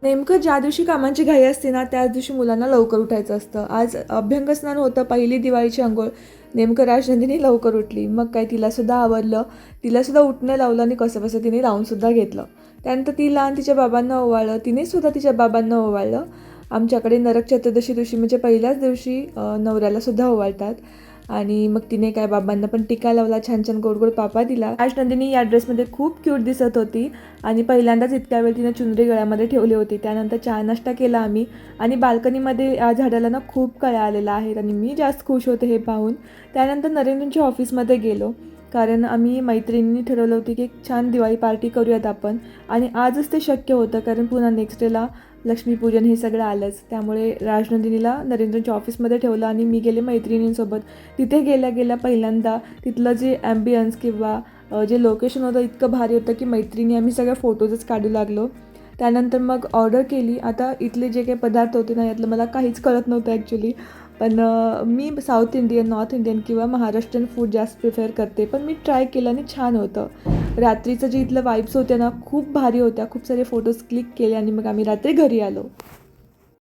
नेमकं ज्या दिवशी कामांची घाई असते ना, त्याच दिवशी मुलांना लवकर उठायचं असतं. आज अभ्यंगस्नान होतं, पहिली दिवाळीची अंघोळ. नेमकं राजनंदिनी लवकर उठली. मग काय तिलासुद्धा आवरलं. तिलासुद्धा उठणं लावलं आणि कसंबसं तिने लावूनसुद्धा घेतलं. त्यानंतर तिला आणि तिच्या बाबांना ओवाळलं. तिनेसुद्धा तिच्या बाबांना ओवाळलं. आमच्याकडे नरक चतुर्दशी दिवशी म्हणजे पहिल्याच दिवशी नवऱ्यालासुद्धा ओवाळतात. आणि मग तिने काय बाबांना पण टिका लावला, छान छान गोड गोड पापा दिला. राजनंदिनी या ड्रेसमध्ये खूप क्यूट दिसत होती आणि पहिल्यांदाच इतक्या वेळ तिने चुनरी गळ्यामध्ये ठेवली होती. त्यानंतर चहा नाश्ता केला आम्ही आणि बाल्कनीमध्ये या झाडाला ना खूप कळ्या आलेल्या आहेत आणि मी जास्त खुश होते हे पाहून. त्यानंतर नरेंद्रच्या ऑफिसमध्ये गेलो, कारण आम्ही मैत्रिणींनी ठरवलं होतं की एक छान दिवाळी पार्टी करूयात आपण. आणि आजच ते शक्य होतं, कारण पुन्हा नेक्स्ट डेला लक्ष्मीपूजन हे सगळं आलंच. त्यामुळे राजनंदिनीला नरेंद्रच्या ऑफिसमध्ये ठेवलं आणि मी गेले मैत्रिणींसोबत. तिथे गेल्या गेल्या पहिल्यांदा तिथलं जे ॲम्बियन्स किंवा जे लोकेशन होतं इतकं भारी होतं की मैत्रिणी आम्ही सगळ्या फोटोजच काढू लागलो. त्यानंतर मग ऑर्डर केली. आता इथले जे काही पदार्थ होते ना, यातलं मला काहीच कळत नव्हतं ॲक्च्युली. पण मी साऊथ इंडियन, नॉर्थ इंडियन किंवा महाराष्ट्रीयन फूड जास्त प्रिफर करते. पण मी ट्राय केलं आणि छान होतं. रात्रीचं जे इथलं वाईब्स होत्या ना, खूप भारी होत्या. खूप सारे फोटोज क्लिक केले आणि मग आम्ही रात्री घरी आलो.